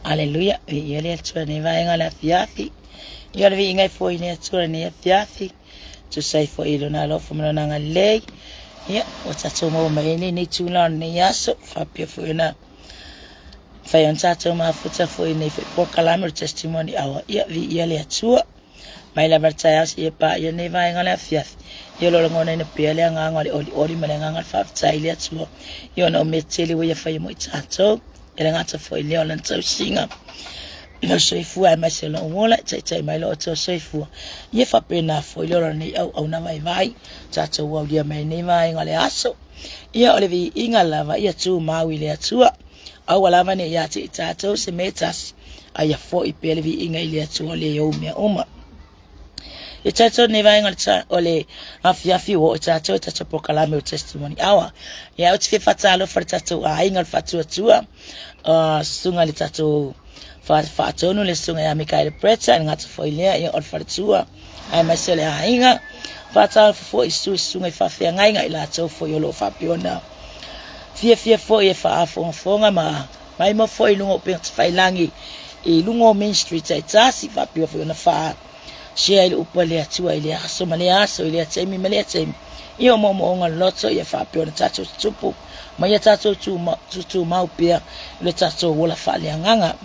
Aleluia. Ele atua ne vai ngala fiafi. Ia vi ngai foi ne atua ne fiafi. Tu sai foi lo na lo fo na ngalei. Ia o tatu mo mai ni tula ne yaso fa pia foi na. Fai on tatu ma futa foi ne for calamity testimony awa. Ia vi ele atua. Mai la bertaya si pa ia ne vai ngala fiafi. Ia lo ngona ne pele nga ngoli oli malenga ngal fa tsai le atua. Ia no meteli we fai mo tatu. Ele ngata foi le on tau singa. Lo soifu ai mai se lo ngola tai mai lo to soifu ye fa pena foi lo ni au na vai tata wa dia mai ni mai ngale aso ia ole vi inga lava ia tu mawi le atua au lava ne ya ti tata se metas ai foi pele vi inga ile atua le yo me uma e tata ne vai ngale ole afia fi wo tata proclaim o testimony awa ia o ti fatalo for tata ai ngal fatu atua sunga le tata fa tono le sunga ya Mikael Pretsa ngata foi le ia ol fartua ai masele ainga fa ta fo isu sunga fa fe ngainga ila to foi lo fa piona fie foi fa fonga ma mai mo foi lungo pe fai langi e lungo Main Street tasi fa pio foi na fa sia ile upale atua ile aso male aso ile tsemi male tsemi io mo nga lotso ia fa piona tato tupu mai tato tu mau pia le tato wala fa le nganga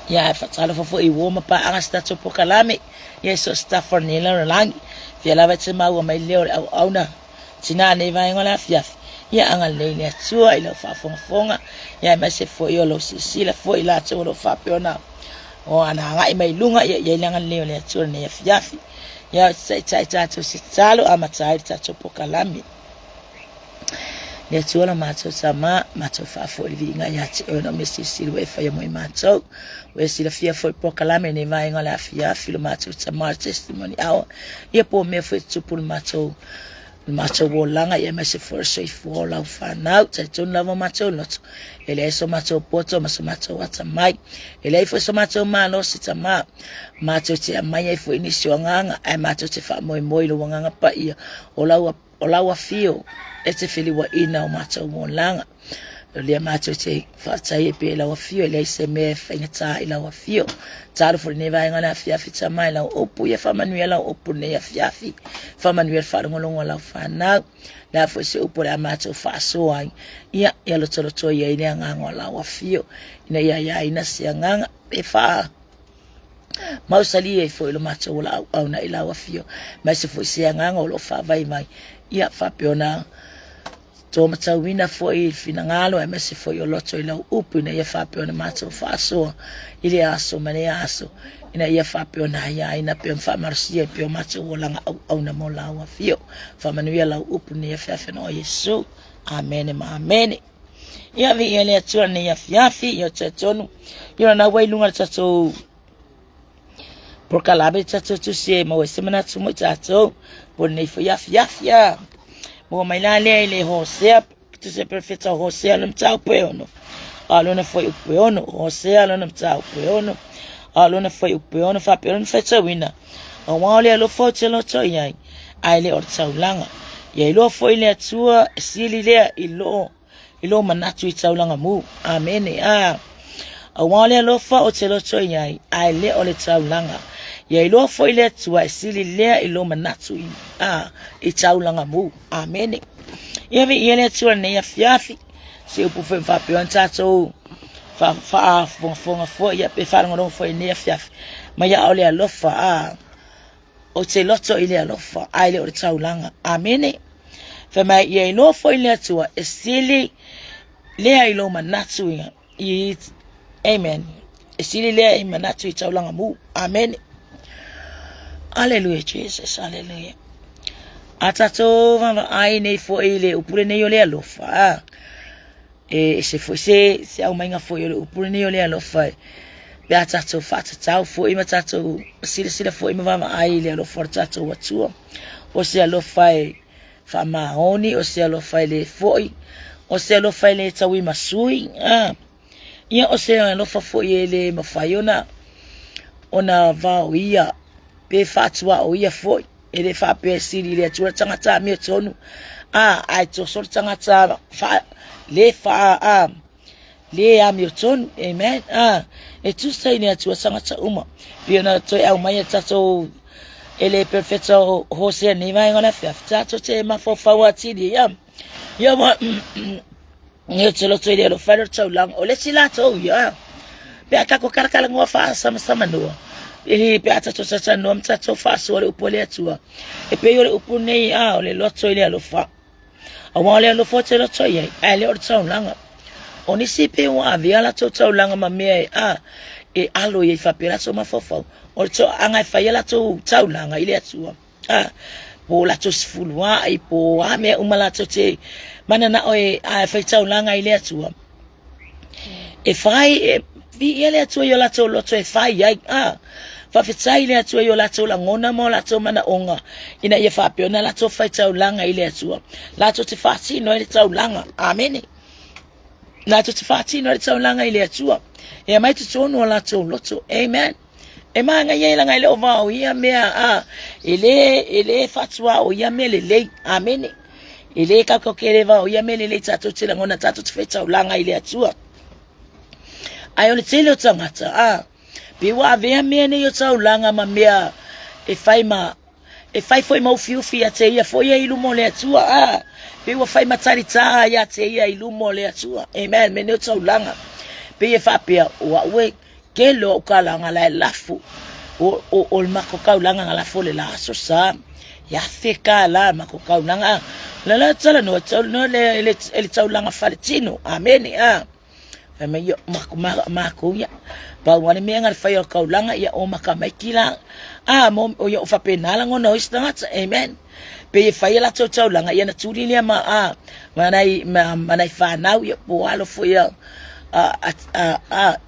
ya fatalo fo I woma pa anga sta proclaim yeso sta for nela lang fia lava te mau mai leo au na tina ne vai ngola fia ya anga le tua ilo fa fonga ya mai se fo yo lo sila fo ila te lo fa peona o ana ngai mai lunga ya langa leo le tua ne fia ya sai to sitalo ama tai to proclaim le tua mato sama mato fa fo vi nga ya ti no mesi silwe fa ya moi mato we sila fia fo proclaim ne vai ngola fia filo mato sama testimony ao ye po me fo tupul mato wo langa ya mesi for say for la fa now te ton lava mato lot ele so mato poto mato wata mai ele fo so mato malo sitama mato te mai fo inisio nganga ai mato te fa moi lo nganga pa ia olawa fio ese fili wa ina o mata o langa le mata te fa tai pe la wa fio le se me fa ngata ila wa fio talo for ne va ngana fia fita mai la opu ya fa manuela opu ne ya fia fi fa manuel fa ngolongo la fa na la fo se opu la mata fa so ai ya lo to ya ina nganga wa fio ina ya ina sia nganga e fa mausali e foi lo mata wala au na ila wa fio mai se foi sia nganga lo fa vai mai ia fa peona to matawina foi finangalo e mesi foi o loto ila upu ina ia fa peona mato fa so ile aso mane aso ina ia fa peona ia ina pe fa marsia pe mato wala au na mola wa fio fa manuia la upu ni ia fa no Yesu amen amen ia vi ele atua ni ia fiafi ia tetonu ia na wailunga tato proclamer tato tu se mo semana tu mo tato por nei foi afia mo mai la le Hosea tu se profeta Hosea no tau peono alona foi o peono Hosea no tau peono alona foi o peono fa peono feta wina o wale lo fote lo toia ai le ortau langa ye lo foi le tua sili le ilo manatu tau langa mu amen o wale lo fa o te lo toia ai le ole tau langa ya ilo foi le tua sili le ilo manatu i taulanga mu amen ia vi ele tua ne ia fiafi se o pufe fa peon tato fa fo ia pe fa ngoro foi ne ia fiafi ma ya ole alofa o te loto ile alofa ai le taulanga amen fa ma ia ilo foi le tua sili le ilo manatu i amen sili le manatu i taulanga mu amen. Hallelujah, Jesus. Hallelujah. Atato vava ai nei fo ile upure nei ole alofa. Se foi se au mainga fo ile upure nei ole alofa. Be atato fata tau fo ima tato sila fo ima vava ai ile alofa tato watua. O se alofa fa maoni o se alofa ile foi. O se alofa ile tawi masui. Ia o se alofa fo ile mafaiona. Ona va ia pe fatua o ia foi ele fa pe siri le tua tangata me tonu ai to so tangata fa le fa le Hamilton amen e tu sai ne tu sanga cha uma piona to au mai tato ele perfetto Jose ni vai ngona fa tato te ma fo fawati di ya ma ni te lo tele lo fa tau lang o le sila to ya pe aka ko karkala ngwa fa sama no e pe ata to sa no mta to fa so le upole atua e pe yo le upune o le lo to ile lo fa a wa le lo fo te lo to ye ale o tau lang oni si pe wa avia la to tau langa ma me e alo ye fa pela so ma fofo o to anga fa ye la to tau langa ile atua po la to sfulwa e po a me umala to te mana na o e fa tau langa ile atua e fai vi ele atua yo la to lo to e fai ai fa fitsai ile atua yo la to la ngona mo la to mana onga ina ye fa pe ona la to fa tau langa ile atua la to te fa si no ile tau langa amen na to tfati no tsa langa ile atua e mai to no la to loto amen e ma nga ye langa ile ova o ya me ele fatwa o ya me le amen ele ka ko keleva o ya me le tsa to tsela ngona tsa to tfetsa langa ile atua ayo le tselo tsangata be wa ve me ne yo tsa langa ma me e fai foi mau fiu fia te ia foi e ilu mo le atua pe wa fai matari ta ya te ia ilu mo le atua amen me no tau langa pe e fa pe wa we ke lo ka langa la lafu o mako ka langa la fo le la so sa ya fika la mako ka langa la tsala no le tau langa faletino amen me yo mako ya pa wani me ngar fa yo ka langa ya o maka mai kila mo o yo fa penala ngona o istanga amen pe fa ya la tau langa ya na turi le ma manai fa nau ya po alo fo ya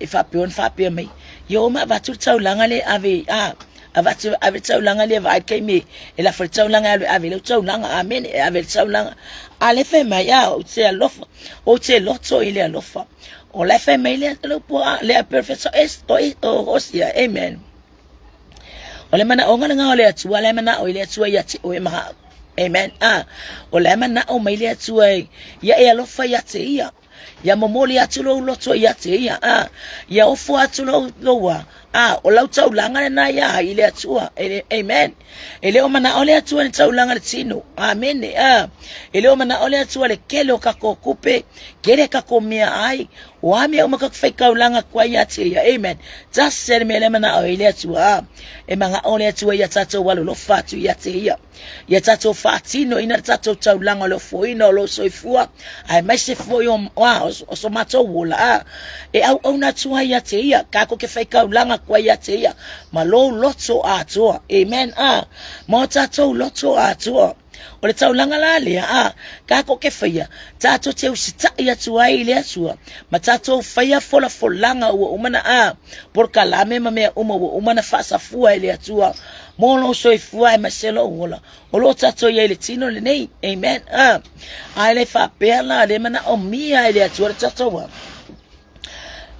e fa pe mai yo ma va tau langa le ave ave tau langa le va ke me e la fa tau langa ave le tau langa amen ave tau langa ale fe mai ya o te lofa o te loto ile lofa o la fe mai le po le perfecto esto hostia amen ole mana onga nga ole atua le mana ole atua ya ti o ma amen ole mana o mai le atua ya e lofa ya te ya momoli atulo loto ya te ya ofo atulo lowa o lau tau langa na ya ile atua amen ele o mana ole atua ni tau langa tino amen ele o mana ole atua le kelo ka ko kupe kere ka ko mia ai o ame o maka fai ka langa kwa ya te ya amen just ser me le mana ole atua e manga ole atua ya tato walo lo fatu ya te ya tato fatino ina tato tau langa lo foino lo soifua ai mai se foio o so mato wola e au na tua ya te ka ko ke fai ka langa kwa ya te ma lo loto atoa amen ma tato loto atoa o le tau langa la le ka ko ke fai tato te usita ya tua ile atua ma tato fai fola folanga o umana por kalame ma me umana fa safua ile atua mono soifua e maselo wola o lo tato ya ile tino le nei amen ai le fa pela le mana o mia ile atua tato wa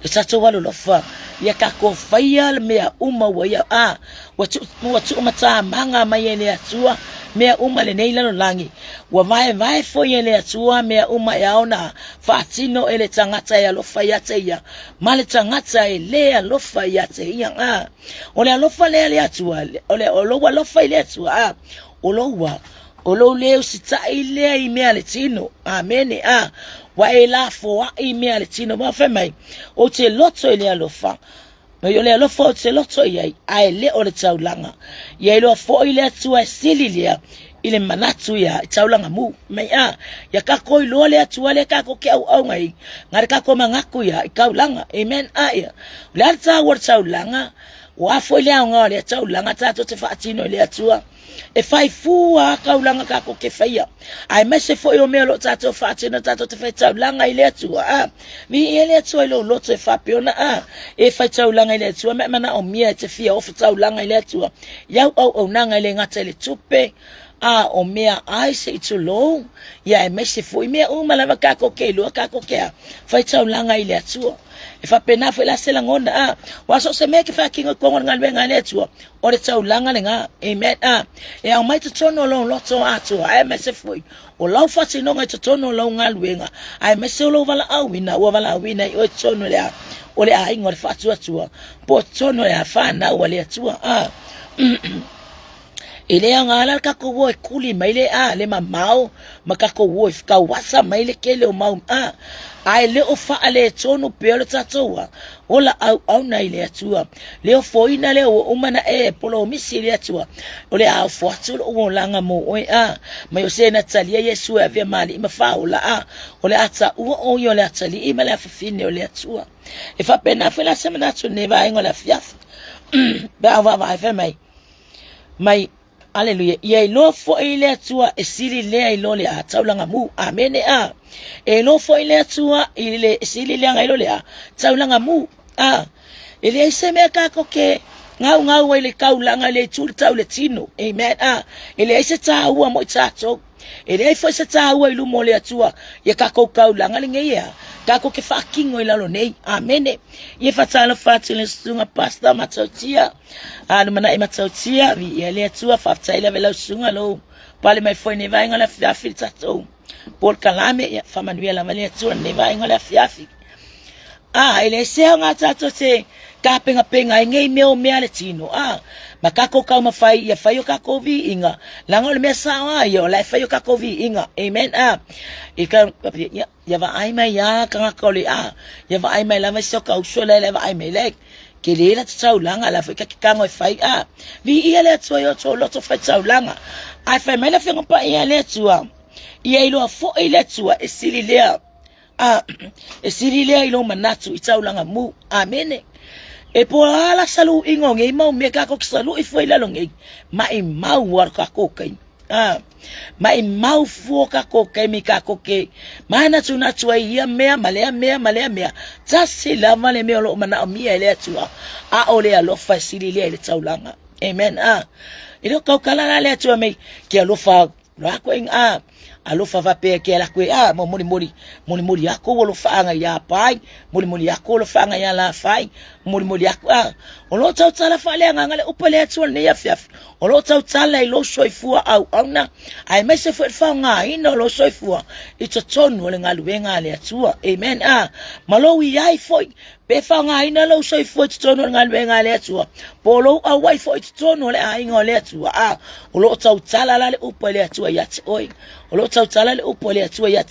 tato wa lo fa ya ka ko faia le mea wa ya watu mata manga mai ile atua mea le nei lano langi wa vai fo ile atua mea ya ona fatino ele tangata ya lo fa ya te ya male tangata ele lo fa ya te ya ole lo fa le atua ole lo lo fa ile atua o lo le usita ile i mea le tino amen wa ela fo wa i mea le tino ma fe mai o te loto ile lo fa me yo le lo fo te loto ye ai le o le tau langa ye lo fo ile atua sililia ile manatu ya tau langa mu me ya ka ko lo le atua le ka ko ke au ngai ngar ka ko mangaku ya ka langa amen ya le tau langa wa fo ile nga le tau langa tato te fatino le atua e fai fua ka langa ka ko ke faia ai me se fo yo me lo tato fatino tato te fa tau langa ile atua mi ile atua lo lo te fa piona e fa tau langa ile atua me mana o mia te fia o fa tau langa ile atua ya au nanga ile ngata le tupe o mea ai se itolo ia e mese foi mea lava kako ke lo kako ke fai tau langa ile atua e fa pena foi la sela ngonda wa so se me ke fa kingo kongo ngalwe ngale atua o le tau langa le nga amen e au mai tono lo loto atua ai mese foi o lau fa se no ngai tono lo ngalwe nga ai mese lo vala awina o vala awina o tono le o le ai ngor fa atua po tono le fa na o le atua ele ngala kako wo kuli maile le mamau makako wo ka wasa maile kele o mau ai le o fa ale tono pelo tatoa ola au na ile atua le o foina le o mana polo misili atua ole a fo atua o langa mo mai o se na talia yesu e ve mali ma faula ole ata o yo le atali i mala fa fine ole atua e fa pena fa la semana tu ne va ngola fiaf ba va fa mai Hallelujah. Ye lo fo ile tua esili le ilo le taulanga mu. Amen. E lo fo ile tua ile esili le ilo le taulanga mu. Ile iseme ka ko ke ngau ile kaulanga le tu taule tino. Amen. Ile ise ta ua mo tato. Ile fo ise ta ua ilu mo le tua ye ka ko kaulanga le ngeia. Ka ko ke fucking o ilalo nei. Amen. Ye fatala fatile sunga pasta matautia. Mana matautia vi ele tua fatile vela sunga lo. Pale mai foi ne vai ngala fiafi tato. Por kalame ya famanuela vale tua ne vai ngala fiafi. Ele se nga tato se ka penga ngei meo mea le tino. Makako ka mafai ya fayo kako vi inga. Langol me sawa yo la fayo kako vi inga. Amen. Ika ya va ai mai ya ka kole ya va ai mai la me soka usola la va ai mai lek. Ke le la tsau langa la fa ka ngoi fai vi ile tso yo tso loto fa tsau langa. Ai fa mai la fa pa ile tso. Ia ilo fo ile tso esili le. Esili le ilo manatu tsau langa mu. Amen. E po ala salu ingo ngai mau me ka ko salu I foi la longai mai mau war ka ko kai mai mau fu ka ko kai mi ka ko ke mana tuna tua ia mea malea tasi la male me lo mana mi ele tua ole alo fasili le taulanga amen ilo ka kala le tua me ke alo fa la ko alo fa va pe ke la ko mo mori yako wo lo fa nga ya pai mori yako lo fa nga ya la fai mori yako o lo tau tala fa le nga ngale upale atu ne ya fiaf o lo tau tala I lo soifua au na ai me se fa nga ino lo soifua I tonu le ngaluenga le atu amen malo I foi pe fa nga ina lo soifua tonu le ngaluenga le atu polo awai foi tonu le ai ngole atu o lo tau tala le upale atu ya oi o lo tau tala le upole atua ya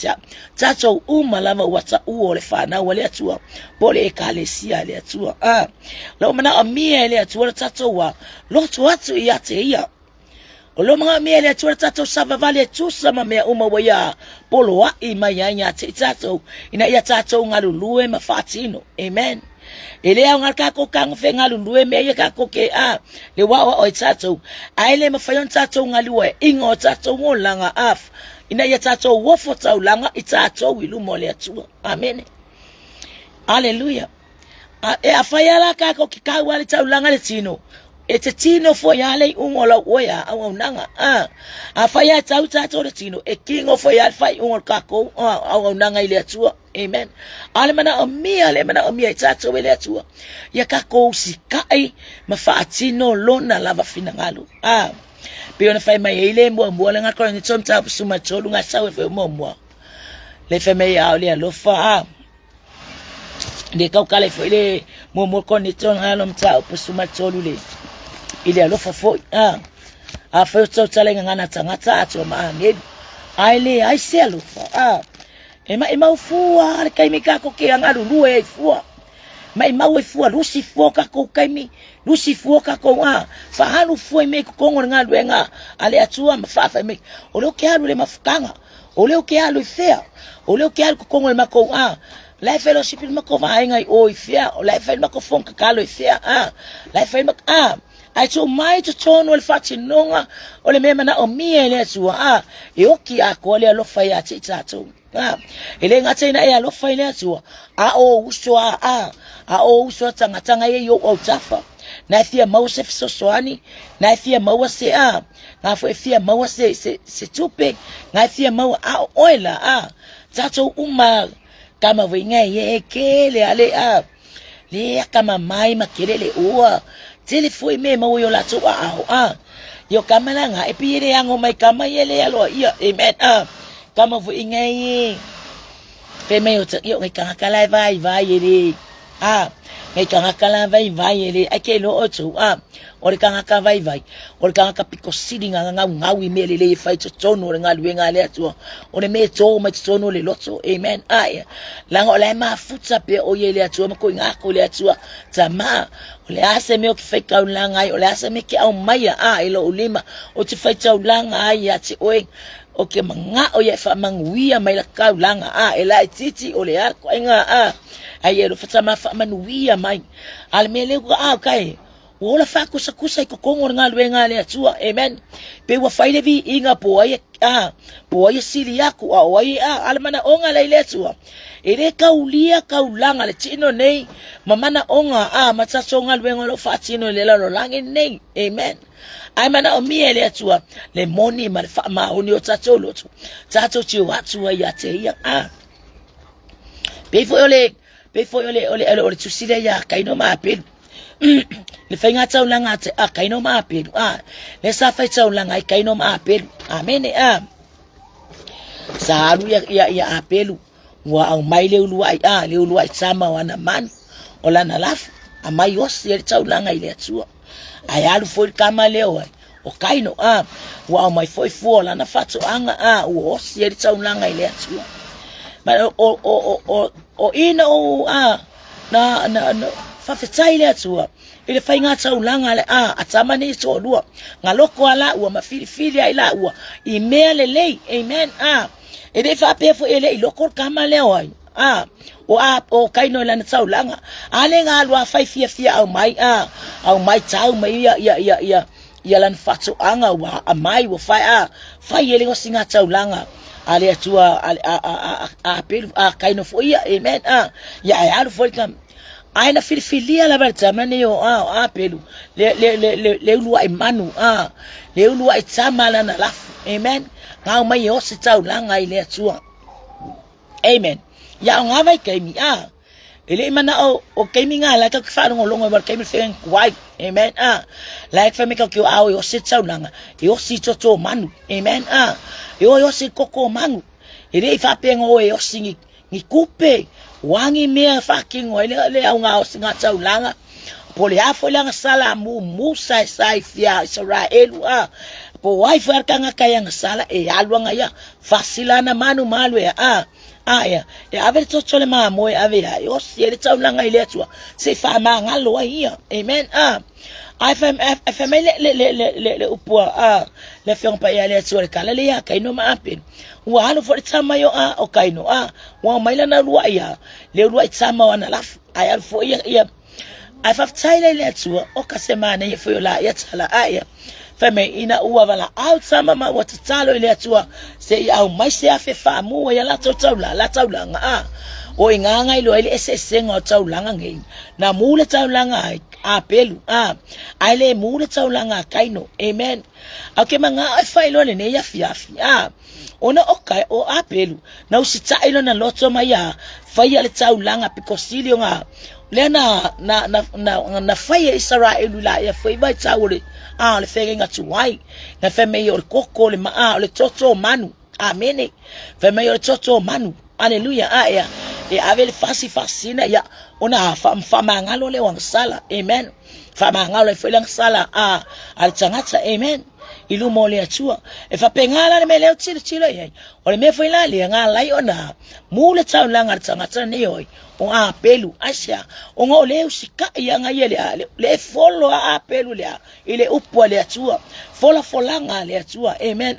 tato malama wata le fana wale atua pole ekalesia le atua lo mana amia le atua tato wa lo atu ya te ia o lo mga amia le atua tato sava vale tu sama mea waya polo wa I mayanya te tato ina ia tato ngalulue mafatino amen ele a ngal ka ko kang fe ngalulue me ia ka ko ke le wa o tato aile mafayon tato ngalue ingo tato ngolanga ina ia tato wofo taulanga I tato wilu mole atua amen hallelujah e afayala ka ko ki ka wale taulanga le tino e te tino fo yale ungola oya au nanga afaya tato le tino e kingo fo yale fai ungol ka ko au nanga ile atua amen ale mana amia tato ile atua ya ka ko sikai mafaatino lona lava finangalo Pio na fai mai ile mbo le ngakora ni tsomta suma tsolu nga sawe fe momwa le fe mai le alofa de ka kale fo ile mommo ko ni tson ha lom tsa suma tsolu le ile alofa fo a fe tsotsa le ngana tsangata atso ma nged ai se alofa ema ufua le kai mika ko ke ngalu lue fua mai mau fua lusi fua ka ko kaimi lusi fua ka ko fa halu fua me ko ngor ngalu nga ale atua mafafa me ole ke halu le mafukanga ole ke halu fea ole ke halu ko ngor mako la fellowship mako va ngai o fea la fel mako fonka kalo fea la fel mak ai to mai to tono le fati nonga ole me mana o miele atua e oki ako le lo fa ya tsato ele ngata ina e lo fa ile atua o uso o uso tanga ye yo o tafa na fia mau se soani na fia mau se nga fo fia mau se tupe nga fia mau oila tato uma kama winga ye kele ale le kama mai makelele ua tele foi me mau yo la to yo kama la nga epire yango mai kama yele alo ia amen kama winga ye pe me yo ngai kala vai yele ngai kala vai yele ake lo otu ore kanga vai ore kanga piko sidi ngau imele le fai tono nga luenga le atu ore me to ma tono le loto amen lango le ma futsa pe o yele atu ma ko ngako le atu tama ole ase me o ki fai ka langa ole ase me ki au mai ilo ulima o ti fai tau langa ya ti oe o ke manga o ye fa manguia mai la ka langa ela titi ole ko inga ai ero fata ma fa manuia mai al mele ko kai ola fa kusa ko kongor nga luenga le atua amen pe wa faile vi inga po ai sili yaku ai almana onga le atua ere kaulia kaulanga le tino nei mamana onga matsaso nga luenga lo fa tino le lo langi nei amen ai mana o miele atua le moni ma fa ma oni o tato ti watu ya te ya pe fo ole tusile ya kaino ma pe le fainga tau langa te kaino ma pe le sa fai tau langa kaino ma pe amen sa alu ya apelu wa au mai le ulu ai sama wana man ola na laf amai os ye tau langa ile atua ai alu foi kama leo o kaino wa au mai foi fola na fatu anga o os ye tau langa ile atua ma o ina na fa fetai le atua ile fai nga tau langa le atama ni so lua ngaloko ala ua mafili ai la ua I mea le amen ele fa pe fo ele iloko kama le oi o kaino la tau langa ale nga lua fai fia au mai tau mai ya lan fatu anga wa mai wo fai ele ngo singa tau langa ale atua pe kaino fo ia amen ya ai fo kam aina filifilia la bertama ne yo pelu le lua imanu le lua itama la na lafu amen ngau mai yo se tau langa ile atua amen ya nga vai kaimi ele mana o kaimi nga la ka fa ngolongo bar kaimi fen kwai amen like fa me ka ki yo se tau langa yo si toto manu amen yo si koko manu ele fa pengo yo singi ni kupe wangi mea fucking le au nga singa tau langa pole afo langa sala musa sai fia Israel po wai fer kanga kaya nga sala alwanga ya fasilana manu malu ya ave totole ma moe ave ya yo si tau langa ile tua se fa ma ngalo ia amen FM le upua le fiong pa ya le tua le kala le ya kaino ma apen wa halo for tama yo o kaino wa maila na lua ya le lua tama wana lafu ai fo ya ai fa taile le tua o ka semana ye fo la ya tala feme ina ua vala au tama ma wa talo le tua se au mai se afe fa mu ya la taula nga o inganga ilo ile ese ngo taulanga ngai na mule taulanga apelu ai le mule taulanga kaino amen ake manga ai failo ne ya fiafi ona okai o apelu na usita ilo na loto maya faya le taulanga pikosilio nga le na faya Israel la ya foi vai taule le fenga tuai na feme yo koko le le toto manu amen feme yo toto manu haleluya ave fasina ya ona fa mangalo le wang sala amen fa mangalo foi lang sala al tangata amen ilu mole atua fa pengala le mele chilo ye ole me foi la le nga lai ona mule tau langa tangata ne oi o pelu asia o ngo le usika ya nga yele le follow pelu le ile upo le atua folanga le atua amen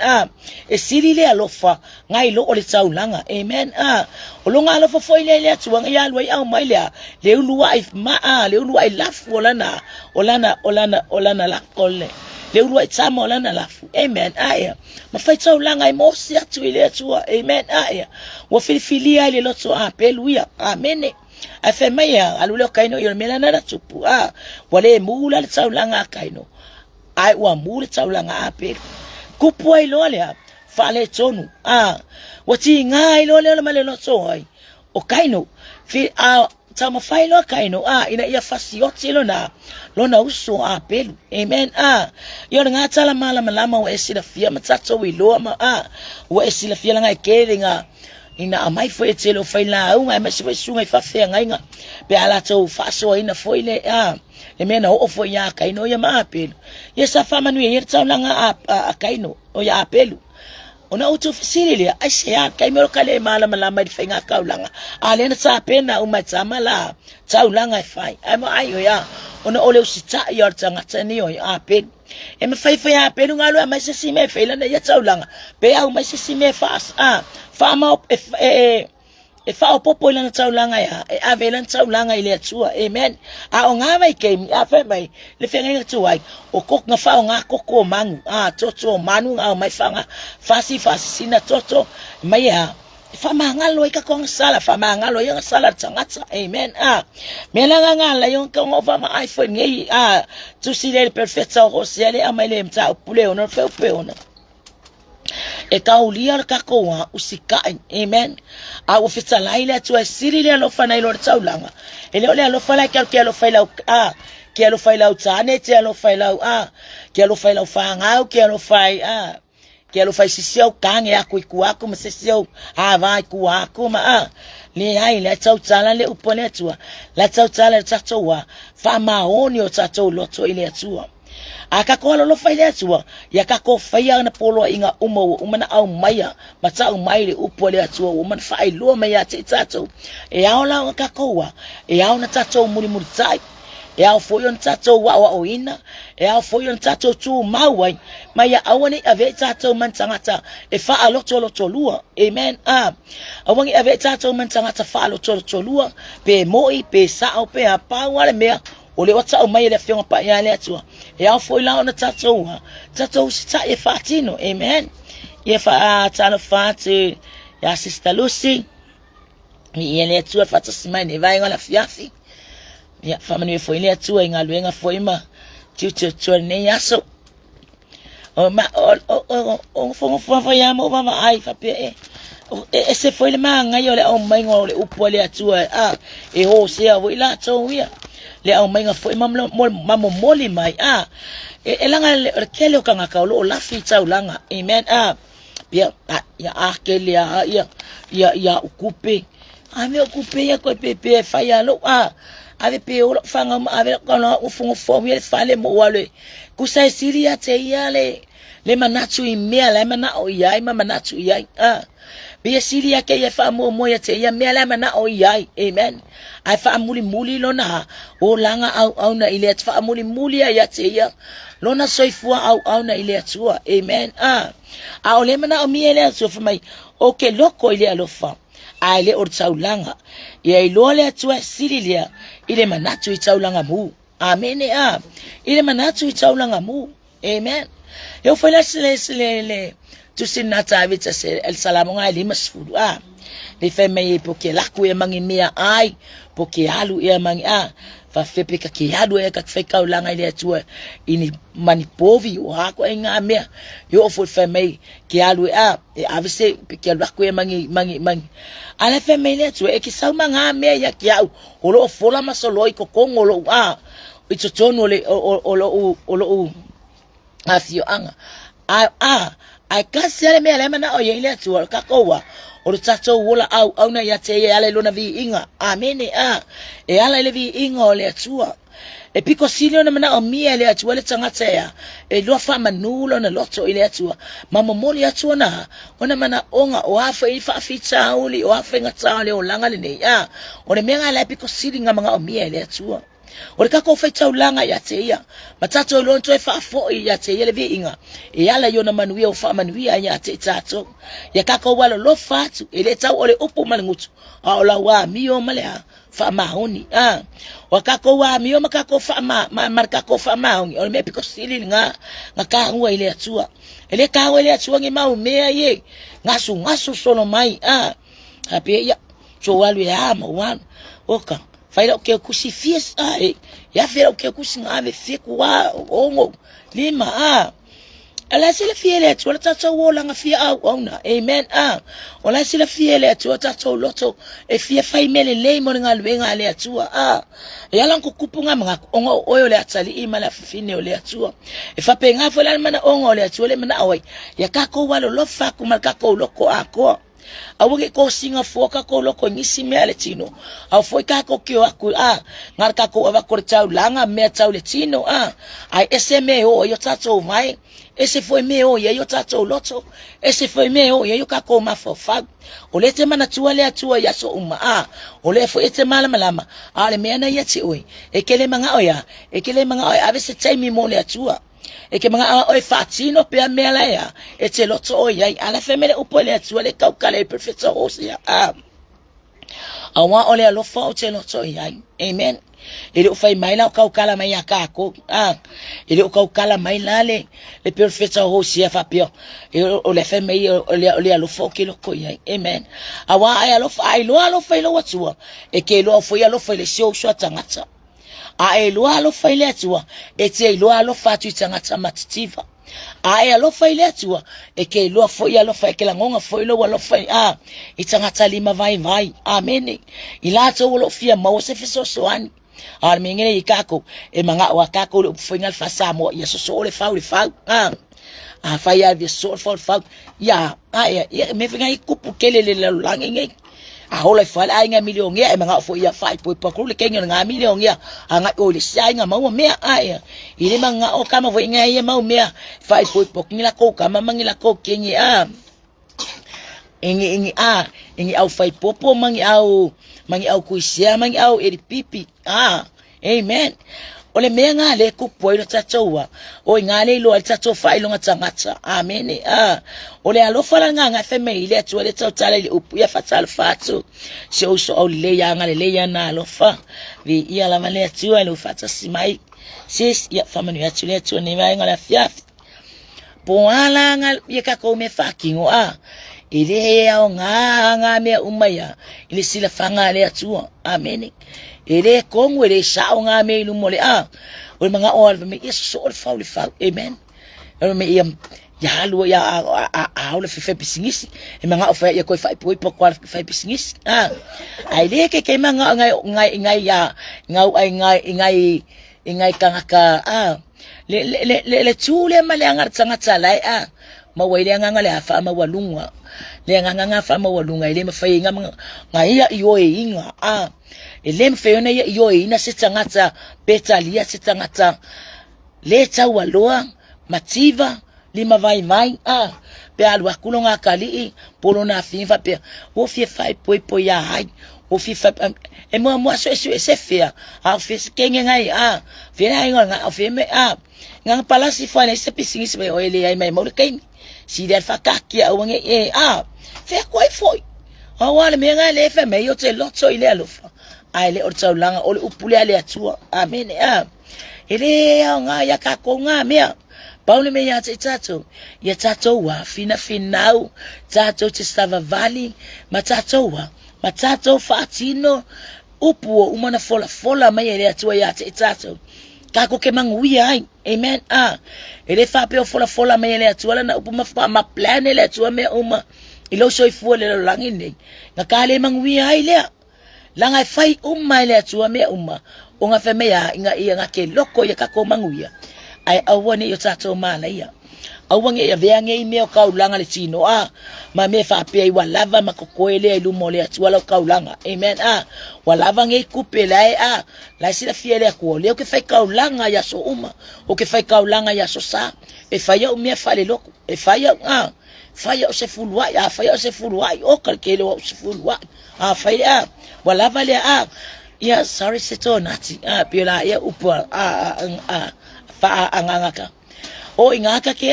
e sili le alofa ngai lo ole tau langa amen o lo nga alofa foi le atua nga ya lo ai au mai le ulua ai le ulua ai lafu olana la kole le ulua tsama olana lafu amen ma fai tau langa ai mosi atu ile atua amen wa filifilia ile loto pelu ya amen a fe mai alule kaino yo mela na tupu wale mula le taulanga kaino ai wa mula taulanga ape kupu ai lole fale tonu wati ngai lole male no so ai o kaino fi tama failo kaino ina ia fasioti lona uso apelu amen yo nga tala mala malama wa esila fia matsato wi lo wa esila fia nga kelinga ina amai foi telo faila unga masi foi sunga fa fe nga pe ala to faso ina foi le e mena o foi ya kaino ya ma apelu yesa fama nu yer tsa nga kaino o ya apelu ona utu fisili ai se ya kai mero kale mala malama di fenga kaulanga alena sa pena uma tsamala tsaulanga fai ai ya ona ole usita yor tsanga tsani o ape e me fai ya pe ngalo mai se sime fela na ya tsaulanga pe au mai se sime fas fa ma e fa o popo na tsaulanga ya e avela tsaulanga ile tsua amen o nga mai ke a fe mai le fenga tsua o kok nga fa nga koko mangu toto manu mai fanga fasi sina toto mai ya fa mangalo e ka kong sala fa mangalo yung sala tsangatsa amen mela nga la yung kong ova ma iPhone ngi tu sile perfecta o sele amale mta pule ono fe pe ono e ka ulia ka ko usika amen o fitsa laila tu sili le lo fa na ilo tsaulanga ele ole lo fa la ke lo fa la ke lo fa la tsane te lo fa la ke lo fa la fa nga ke lo fa que elo faz seu cangue a cuicuaco mas seu vai cuaco ma le ai le tsautala le upone tua la tsautala tsatsoa fa maoni o tsatso loto ile tua aka kola lo fa ile tua ya ka ko fa ya na polo inga umana au maya matsa mai le upole tua o man fa ai lo maya tsatso e aula ka koa e auna tsatso muri tsai e au foi on tato wa o ina e au foi on tato tu mawai mai awani ave tato man tangata e fa aloto lua amen awani ave tato man tangata fa aloto lua pe moi pe sa o pe apa wale mea o le wata o mai le fiona pa ya le atua e au foi la on tato sita e fatino amen e fa tano fati ya sister Lucy mi ele atua fata simane vai ngala fiafi ya famani foi ile tua inga luenga foi ma tu ne yaso o ma o fo ya mo mama ai fa pe se foi le manga yo le o mai ngole upole atua e ho se a ila to wia le o mai nga foi mamo moli mai e langa le kele o kanga ka lo la fi tsaulanga amen ya akele ya ukupe me okupe ya ko pepe fa ya lo ave pe o fanga ave kono ufungo fo mi fale mo wale kusai siria te yale le manatu i mea le mana o yai mama natu yai be siria ke ya fa mo ya te ya mea le mana o yai amen ai fa muli lona o langa au na ile fa muli ya te ya lona soifua au na ile tua amen o le mana o mi ele so fa mai o ke loko ile alofa ale o tsaulanga ya ilole atua sililia ile manatu tsaulanga mu amen ile manatu tsaulanga mu amen eu foi lá le tu sinata avita se el salamo nga lima sfudu le femme porque la ku e mangi mea ai porque alu e mangi fa fepe ka ke adu e ka feka ulanga ile atua ini manipovi o hako e nga mea yo foi femme ke alu e avise porque la ku e mangi ala femme ile atua e ki sau manga mea ya ki au o lo fola masoloi ko kongolo ito tono le o lo afio anga ai kasele me ale mana o yele tu ka kowa o tato wola au na ya te ale lona vi inga amen e ala le vi inga o le tua e piko silio na mana o mia le tua le tangata ya e lo fa manulo na loto ile tua mama moli atua na ona mana onga o afa i fa fita uli o afa ngata le o langa le ne o le menga le piko silinga manga o mia le tua o le kako fai taulanga ya te ia matato lo nto e fa fo ya te ia le vi inga e ala yo na manuia o fa manuia ya te tato ya kako walo lo fatu ele tau ole upu malingutu o la wa mio male fa mahoni o kako wa mio makako fa markako fa mahoni o me piko sili nga ka ngwa ile atua ele ka ile atua ngi mau mea ye ngasu solo mai hape ya so walu ya ma wan oka faila o ke kusi fies ai ya fela o ke kusi ngave fiku wa ongo lima ala sila fiele tu ala tata wola nga fia au ona amen ola sila fiele tu tata loto e fia fai mele le mo nga lwenga le atua ya lan ko kupunga mga ongo oyo le atali imala fine ole atua e fa penga fola mana ongo le atua le mana awai ya kako walo lo fa kuma kako loko ako awage ko singa foka ko loko ngisi me ale tino au foi kako kio aku ngar kako ava ko tau langa me tau le tino ai esme o yo tato mai ese foi meu e eu tato loto ese foi meu e eu kako mafofa ole te mana tua le atua ya so ole foi ete mala malama ale me na yeti oi ekele manga oya ave se taimi mo le atua e ke mga oi fatino pe mela ya ete loto oya ala femele upole atua le kaukale perfecto osia awa ole alo fa o te loto oya amen. Ele o fai mai la o kaukala mai a kako ele o kaukala mai lale le perfecta ho sia fa pio o le fai mai o le alo fo ke lo ko ia amen awa ai alo fai lo watua e ke lo foi alo fai le show so tangata ai lo alo fai le atua e te lo alo fa tu tangata matitiva ai alo fai le atua e ke lo foi alo fai ke la ngonga foi lo alo fai i tangata lima vai amen ila to lo fia mo se fiso soani ar mengene ikako e manga wa kako le final fasa mo ya so le fa fa ya vi so fa ya me venga ikupu kele le langi hola fa la nga million ya e manga fo ya fa po ko le kenga nga million ya anga o le sa nga mo me ile manga o kama vo nga ya mo me fa po ngila ko kama mangila ko kengi ingi au fai popo mangi au kuisia mangi au eri pipi amen ole me nga le ku poilo tataua o nga le lo tato fai lo ngata amen ole alo fala nga feme ile tu le tata le upu ya fatal fatu so o le ya nga le ya na lo fa vi ia la male tu le fata simai sis ya famanu ya tu le tu ni mai nga la fiaf poala nga ye ka ko me fakingo ile ya nga me umaya ile sila fanga le atua amen ile kongwe le sa nga me lu mole o mga ol me is so fauli fa amen me ya lu ya le fe pisingis e mga ofa ya ko fa po kwa fa pisingis ile ke mga ngai ya ngai kanga le tule male anga tsanga tsala mawele anga le afa mawalunga le anga fa mawalunga ile mafai ngai ya yo inga ile mfeyo na yo ina sitsangata betalia sitsangata le tawaloa mativa lima vai mai pe alwa kulonga kali polo na fifa pe o fi fai po ya hai o fi fa e mo so se fia fi kenga ngai fi na nga fi me nga palasi fa ne se pisingis be o ile ai mai mo kai si der fa kakia o nge fe koi foi wala me nga le fe me yo te lotso ile alofa ai le ortsa langa o le upule ale atua amen ile nga ya ka ko nga me Paule me ya tato ya tato wa fina finau tato te stava vali matato fatino upuo umana fola mai ele atua ya tato kako ke manguia ai amen ele fa pe fola mai ele atua na upuma ma plan ele atua me uma ilo soi fu le langine ngakale manguia ai le langa fai ele atua me uma unga fe me ya nga ke loko ya kako manguia ai awani yo tato mana ia awange ya veange ime o kaulanga le tino ma me fa pe ai walava makokoele ai lumole atua lo kaulanga amen walava nge kupelai la sila fiele ko le o ke fai kaulanga ya so uma o ke fai kaulanga ya so sa e fai o me fa le loko e fai o se fulwa fai o se fulwa o kalkele o se fulwa fai walava le ya sorry seto nati pela ya upa fa anganga o ingaka ke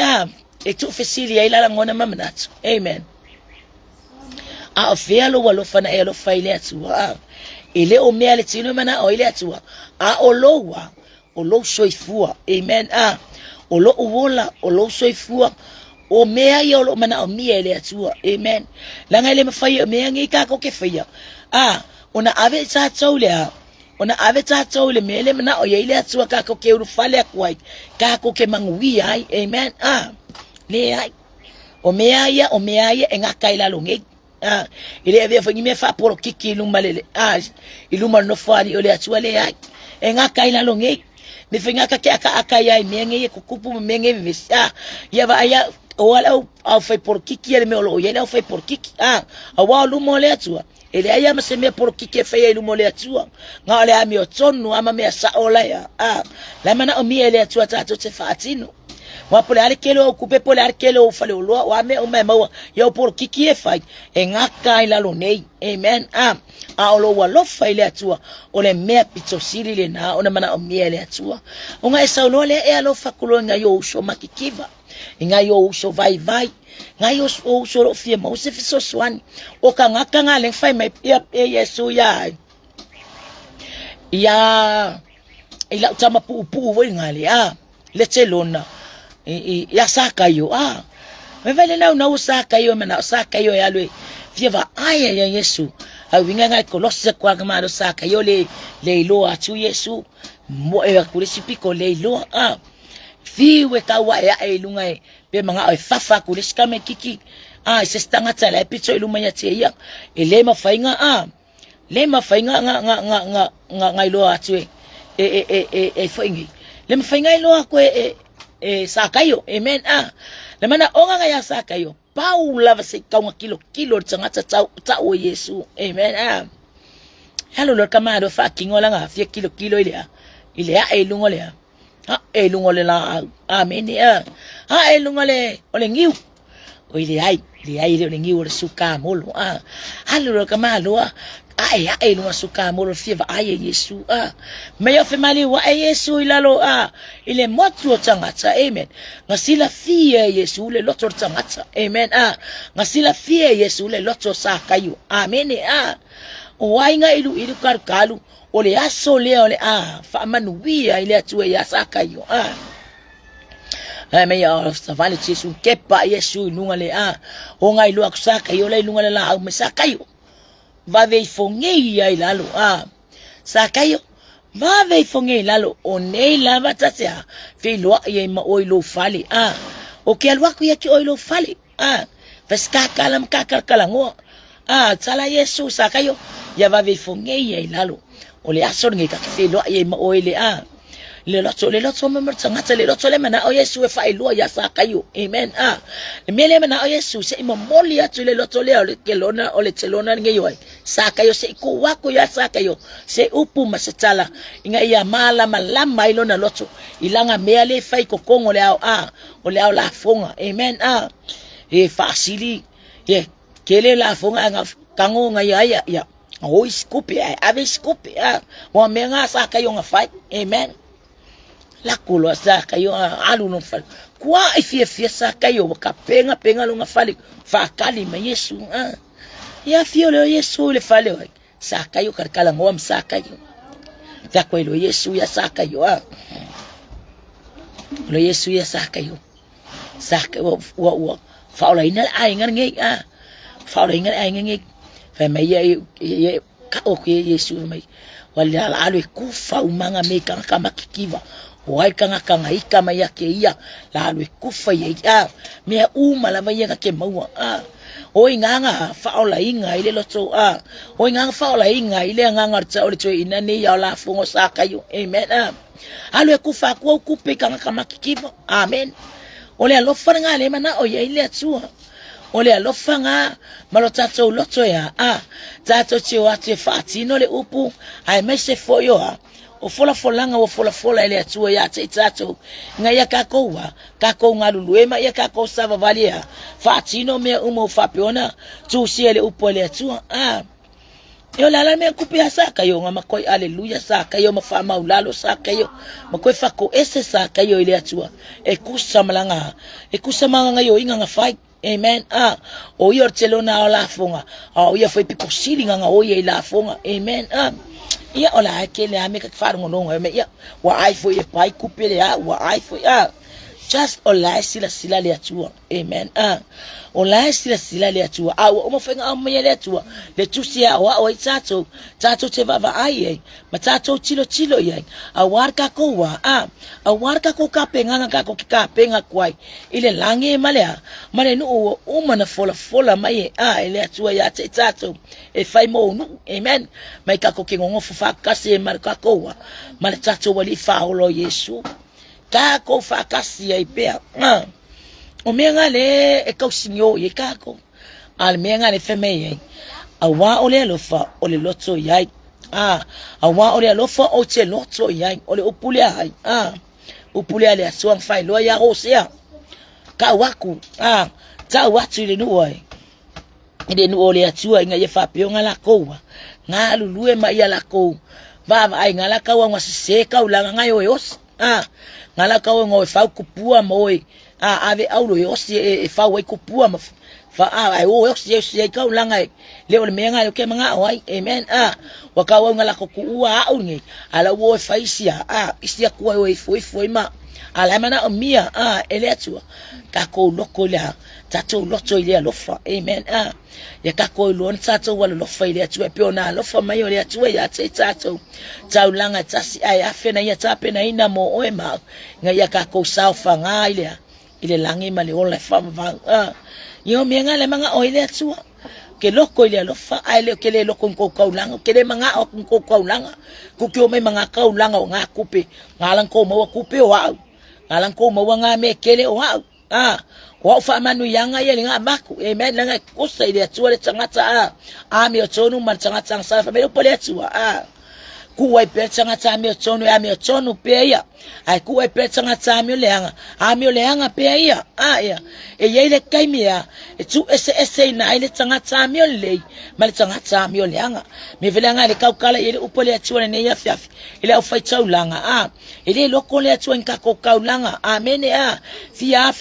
e tu fesili ai la ngona mamanatu amen felo walo fana elo faile atu ile o me ale tino mana o ile atu o lo soifua amen o lo uwola o lo soifua o me ai o lo mana o mi ele atu amen la ngale me fai me ngi ka ko ke fai ona ave tatou lea ona ave tatou le mele mana o ye le atua ka ko ke urufale akwai ka ko ke mangui ai amen le ai o mea ia e ngaka ila longe ile ave fangi me fa por kiki luma lele iluma no fari o le atua le ai e ngaka ila longe me finga ka ke aka ia me nge ku kupu me nge visa ia va ia o ala au fai por kiki ele me o ye au fai por kiki wa luma le atua ele ai ama se me por kiki fai luma le atua nga le ami o tonu ama me sa ola ya la mana o mi ele atua ta to se fatino wa pole ale kelo kupe pole ale kelo fale o lo wa me o me mo yo por kiki e fai e ngaka ila lo nei amen o lo wa lo fai le atua o le me pito siri le na ona mana o mi ele atua o nga esa lo le e alo fakulo nga yo so makikiva nga yo so vai nga yo so lo fie mo se fiso swani o ka ngaka nga le fai mai pia yesu ya ila tama pu wo ngali le telona ya saka yo me vale na usaka yo mana usaka yo ya lwe fieva aya ya yesu winga ngai kolose kwa kama do saka yo le lo atu yesu mo e kulisi piko le lo fiwe ka wa ya elunga pe manga o fafa kulisi kame kiki se stanga tsala pito iluma ya tia ele mafainga nga lo atu faingi le mafainga lo ko sakayo amen le mana onga nga ya sakayo paula va se ka kilo tsanga tsa o yesu amen halo lo kamado fa kingola nga fie kilo ile ya elungo le elungo le la amen elungo le ole ngiu o ile ai le ngiu le suka molo halo lo kamado elungo suka molo fie va yesu me yo fe mali wa yesu ilalo ile motu tangata amen ngasila fie yesu le loto tangata amen ngasila fie yesu le loto sakayo amen wainga ilu karkalu ole aso le ole fa manuia ile atue ya sakayo me ya savale yesu kepa yesu lunga le o ngai lu akusakayo le lunga le la au mesakayo va vei fongi ai lalo sakayo va vei fongi lalo o nei lava tasia fe lo ye ma oilo fale o ke alwa ku ya ki oilo fale veska kalam kalango tsala yesu sakayo ya va vei fongi ai lalo o le asor ngi ka fe lo ye ma oile le loto me tsanga le loto le mana o yesu e fa ilo ya sakayo amen le mele mana o yesu se imomoli atu le loto le kelona o le telona ngi yo sakayo se ku wako ya sakayo se upu masatala inga ya mala malama ilo na loto ilanga meale fa ikokongo le o le la fonga amen e fasili kele la fonga nga kango nga ya o iskupi ave skupi wa menga sakayo nga fa amen la kulo sakayo alu no fa kwa ifie sakayo ka penga lo nga fali fa kali ma yesu ya fio le yesu le fale sakayo karkala ngom sakayo ya ko lo yesu ya sakayo lo yesu ya sakayo wa fa ola ina ai ngar ngi fa ola ina ai ngi fa me ye ka o ke yesu mai wala alu ku fa umanga me ka makikiva wai kanga ika mai yake la lu kufa ya me la mai ke maua o inganga fa ola inga ile loto o inganga fa ola inga ile nganga tsa ole tsoe ina ne ya la fungo sakayo amen alu kufa ku kupe kanga kikiva amen ole lo fanga le mana o ye ile tsua ole lo fanga malotato loto ya tato chiwa te fatino le upu ai me se foyo o fola ele atua ya te tato nga ya kako nga luluema ya kako sava valia fatino me umo fapiona tu siele upo ele atua yo la me kupi saka yo nga makoi haleluya saka yo mafama ulalo saka yo makoi fako ese saka yo ile atua e kusamanga yo inga nga fight amen o yo telona ola fonga o yo foi pico silinga nga o ye la fonga amen ia ola akele ame ka faru ngono me ia wa ai foi e pai kupele wa ai foi just olai sila le atua. Amen. Olai sila le atua. O mo fenga o me le atua. Le tusia o tato te vava ai. Ma tato chilo ye. A warka ko wa. A warka ko ka penga ka ko ka penga kwai. Ile lange malea. Male no o mana fola mai ele atua ya te tato. E fai mo nu. Amen. Mai ka ko ke ngongo fa kasi mar ka ko wa. Male tato wali fa lo Yesu. Kako fa kasi ai pe o menga le e kausinyo ye kako al menga le feme ye awa ole lo fa ole loto yai awa ole lo fa o che loto yai ole opule ai opule ale so fai lo ya hosia ka waku ta watu le nuoi ide nu ole atua inga ye fa pionga la kowa nga lulue ma ya la ko baba ai ngala ka wa se ka ulanga ngayo yos ngala ka ngo fa kupua moi ave aulo yosi e fa we kupua ma fa ai o yosi ka ulanga le ole menga le ke manga oi amen wa ka wa ngala ko ku au ngi ala wo fa isia isia ku o foi ma ala mana mia ele atua ka ko loko la tato loto ile lofa amen ya ka ko lo tato wala lofa ile atua pe ona lofa mai ole atua ya tato taulanga tasi ai afena ya tape na ina mo oema nga ya ka ko saufa nga ile langi mali ole fam vang yo mienga le manga oile atua ke loko ile lofa ai le ke le loko ko kaulanga ke le manga o ko kaulanga ku ke o mai manga kaulanga o nga kupe ngalang ko mo kupe wa ngalang ko mo nga me kele wa wa fa manu yanga ye nga maku amen nga kusa ile atua le tangata ami o tonu man tangata sa fa me pole atua kuwai petanga tami otono ya mi otono peya ai kuwai petanga tami leanga peya ya e yele kaimia e tu ese na ile tanga tami le mal tanga tami leanga me velanga le kaukala ile upole atua ne ya fiafi ile au fai taulanga ile lokole atua nka ko kaulanga amen fia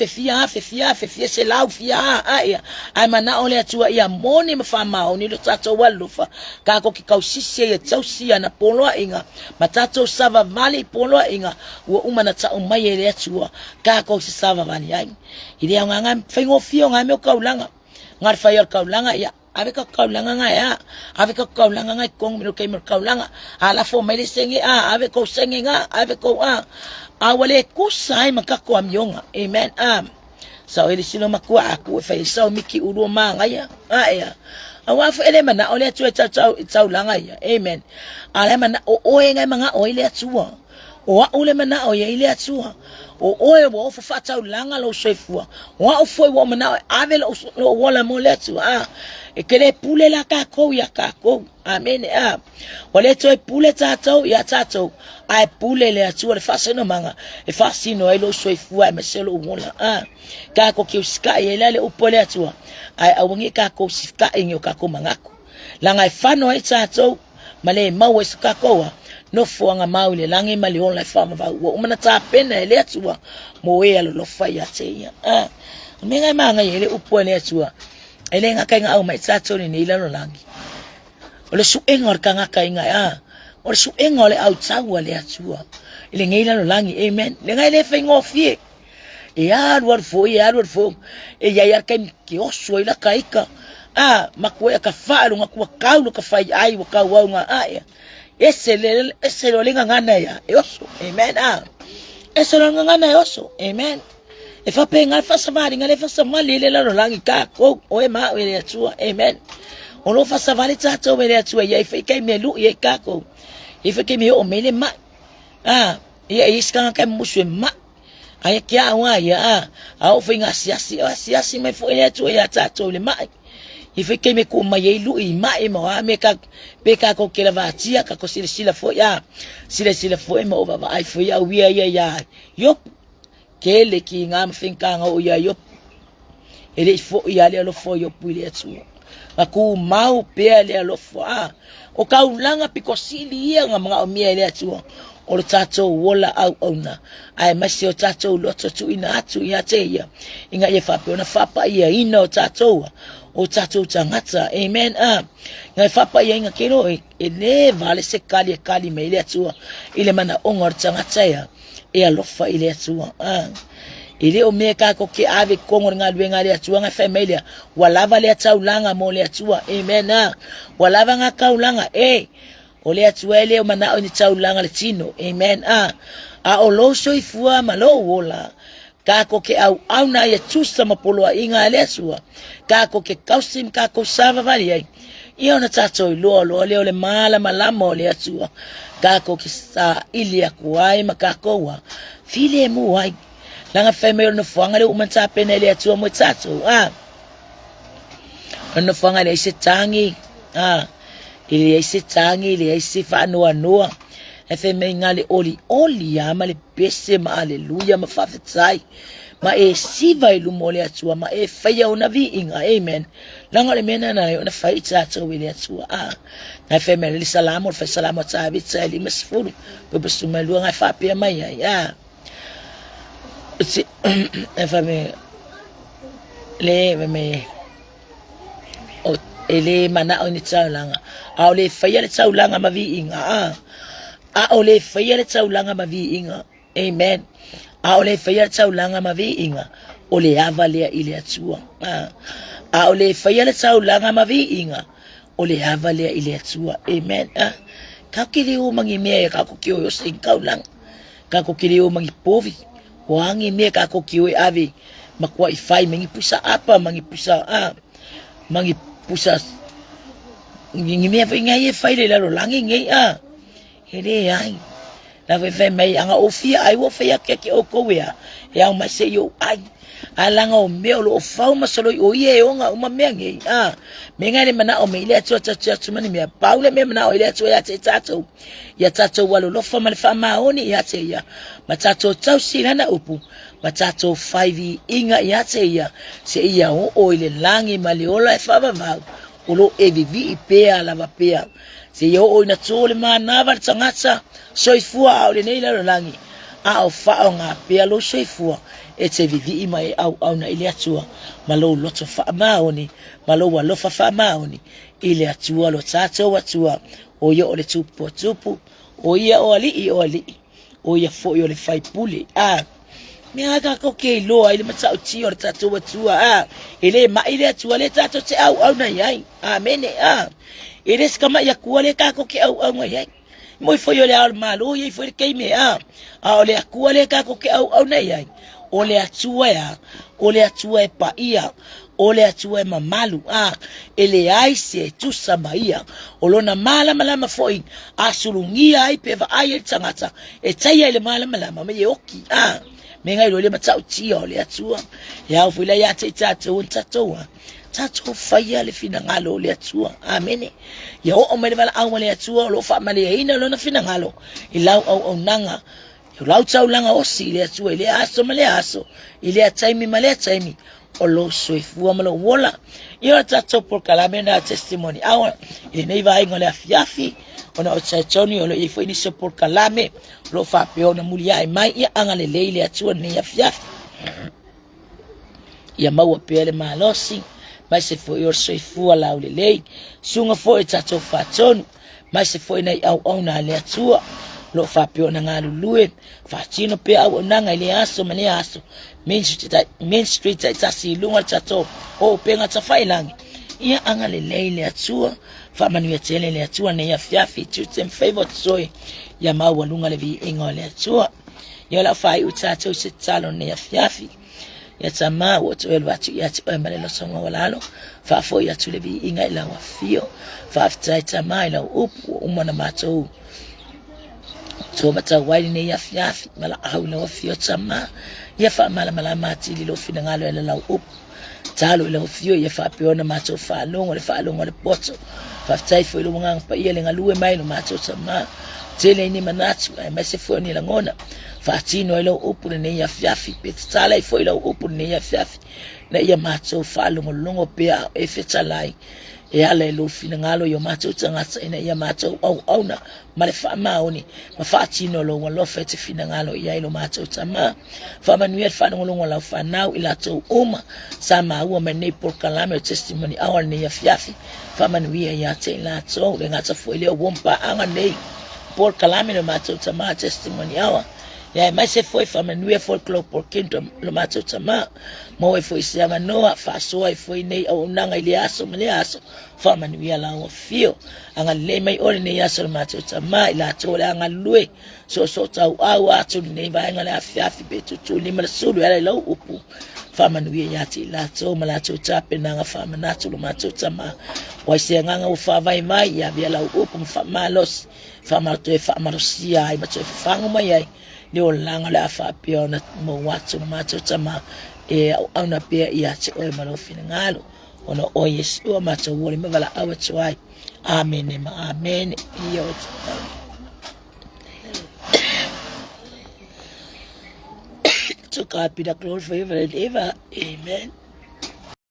se lau fia ya ai mana ole atua ya moni mfama oni lo tato walufa ka ko kikausisi ya tausia na polo inga matato sava vali polo inga wo umana ta umai ele atua ka ko sava vali ai ile nganga fengo fio ngame kaulanga ngar fayal kaulanga ya ave ka kaulanga nga ya ave ka kaulanga nga kong mino kay kaulanga ala fo mai sengi ave ko sengi nga ave ko awale kusai makako amyonga amen so ele sino makua aku fa so miki uru manga ya ya awafu ele mana ole tu tau langa ya amen ale mana o enga manga o ile atua o ole mana o ile atua o wo fa tau langa lo sefua o foi wo mana ave lo wala moletu e kele pule la kako ya kako amen ole to pule tato ya tato ai pule le atua le fasino manga e fasino ai lo sefua meselo wala kako ki uska ile le upole atua ai awangi kako sifka inyo kako mangako langa fano ai tato male mawe kako no fuanga maule langi mali on la fama va wo mana ta pena ele atua mo e lo fa ya te menga manga ele upole atua ele nga kai nga au mai tato ni ila lo langi ole su engor kanga kai nga ole su engole au tsawa le atua ele ngeila lo langi amen le nga ele fa ngofie ya luar fo e ya kan ki oso ila kaika makwe ka falo ngakwa kaulo ka fai ai wa ka wa nga ese lo lenga ngana ya yoso amen ese lo ngana yoso amen e fa pe ngal fa samari ngal fa samali le lo langi ka ko o e ma we atua amen ono fa savali tato we atua ya fa kai melu ye ka ko e fa ke mi o mele ma ya iska ka musu ma ai kia wa ya au fa ngasiasi me fo ya atua ya tato le ma ife ke me ko mai lu I mai mo me ka pe ka ko ke la vatia ka ko sila fo ya sila fo mo ba ai fo ya wi ya yo ke le ki ngam finka nga o ya yo ele fo ya le lo fo yo pu le tu aku mau pe le lo fo o ka ulanga piko sili ya nga mga o mi le tu o tato wola au ona ai masi o tato loto tu ina atu ya te ya inga ye fa pe ona fa pa ya ino tato o tato tangata amen ngai fapa ia inga kero ele vale se kali me ile atua ile mana ongor tangata ya e alofa ile atua Ile o me kako ke ave kongo nga luenga le atua nga familia walava le ataulanga mo le atua amen walava nga kaulanga o le atua ele o mana o ni taulanga le tino amen a o lo so ifua malo wola kako ke au na ia tusa mapolo inga le atua kako ke kausim kako sava vali ai ia ona tato i lo le ole mala malamo le atua kako ke sa ilia kuai makako wa file mu ai langa family no fanga le umanta pene le atua mo tato no fanga le se tangi ile se tangi le se fa no e family ngale oli ama le bese ma haleluya ma fafatsai ma siva ilu mo le atua ma faya una vi inga amen langa le mena na ona fai tato le atua na family le salamo fa salamo tabi tsali masfuru ko besuma lu nga fa pe mai si family le me ele mana oni tsaulanga le faya le tsaulanga ma vi inga ole faya le tsaulanga ma vi inga amen ole faya le tsaulanga ma vi inga ole avale ile atua ole faya le tsaulanga ma vi inga ole avale ile atua amen ka kiri o mangi me ka ko kio yo sing kaulang ka ko kiri o mangi povi wangi me ka ko kio ave makwa ifai mangi pusa apa mangi pusa mangi pusa ngi me fa ngai fai le lo langi ngai hele ai la ve mai anga ofia ai wo fa ke o ko wea ya ma se yo ai alanga o me lo fa ma solo o ye o nga uma me ngai me ngai mana o me ile tso mani me paule me mana o ile tso ya tato ya tato walo lo fa ma oni ya te ya ma tato tau silana upu ma tato 5 inga ya te ya se ya o ile langi maliola e fa va ulo evivi ipea la vapea se yo o ina tole mana va tangata soifua o le nei la langi o fa nga pe lo soifua e te vivi mai au na ile atua malo loto fa maoni malo wa lo fa maoni ile atua lo tato atua o yo o le tupu o ia o ali o ia fo yo le fai puli me aga ko ke lo ile matsa o ti o tato atua ile ma ile atua le tato te au na yai amen ile skama ya kuale ka ko ke au ngai moi foi ole al malo ye foi ke me ole kuale ka ko ke au na yai ole atua e pa ia ole atua e mamalu ele ai se tu samaia olona mala foi asulungia ai pe va ai tangata e taia ile mala me yoki me ngai lo le matau ti ole atua ya foi la ya te tato tato faya le fina ngalo le atua amen ya o me le bala au le atua lo fa male ina lo na fina ngalo ilau au nanga lau tau langa osi le atua ile aso male aso ile ataimi male ataimi o lo soifua malo wola yo tato por kalame na testimony awa ile nei vai ngole afiafi ona o tsaitoni o lo ifo ini so por kalame lo fa pe ona mulia e mai ia anga le leile atua nei afiafi ia maua pele malosi mai se foi or soifua lau le lei sunga foi tato fatonu mai se foi nei au na le atua lo fa pe ona ngalu lue fa tino pe au nanga ile aso mane aso Main Street tasi lunga tato o penga tafailangi ia anga le leile atua fa manu ya tele le atua ne ya fiafi tutem favorite soy ya maua lunga le vi inga le atua ya la fai utato se talo ne ya fiafi ya tama woto el watu ya twa male lo songa walalo fa fo ya tule vi inga ila wafio fa aftai tama ila upu umana mato so mata wai ne ya fiafi mala au le wafio tama ya fa mala mati li lo fina ngalo ila la upu talo ila wafio ya fa peona mato fa longo le poto fa aftai fo ilo ngang pa ile ngalue mai lo mato tama tele ni manatu mai se fo ni la ngona fatino ilo upu ne ya fiafi petsala ifo ilo upu ne ya fiafi na ya mato falo ngolongo pe e fetsalai e ala ilo fina ngalo yo mato tangata ina ya mato au na male fa maoni ma fatino lo ngolo fete fina ngalo ya ilo mato tama fa manuel fa ngolongo la fa nau ila to uma sama huwa mane por kalame testimony awal ne ya fiafi fa manuel ya te la to le ngata fo ile wompa anga nei por kalame no mato tama testimony awa Ya mai se foi fa manui for club por quinto lo mato tama. Mo e foi se anga noa fa so e foi nei o nanga ile aso mele aso. Fa manui ala o fio. Anga le mai ore nei aso lo mato tama ila to le anga lue. So tau au atu nei vai anga le afi betu tu lima sulu ala lo upu. Fa manui ya ti la to malato tape nanga fa manato lo mato tama. Wai se nganga u fa vai mai ya bia la upu fa malos. Fa mato e fa marosia ai mato e fa mai ai. Ni o langa le afa pia na mo watu na mato tama e au na pia ia te oe marofi na ngalo ona o Yesu o mato wole me vala awa tuai amen e ma amen ia o to God be the glory forever and ever amen.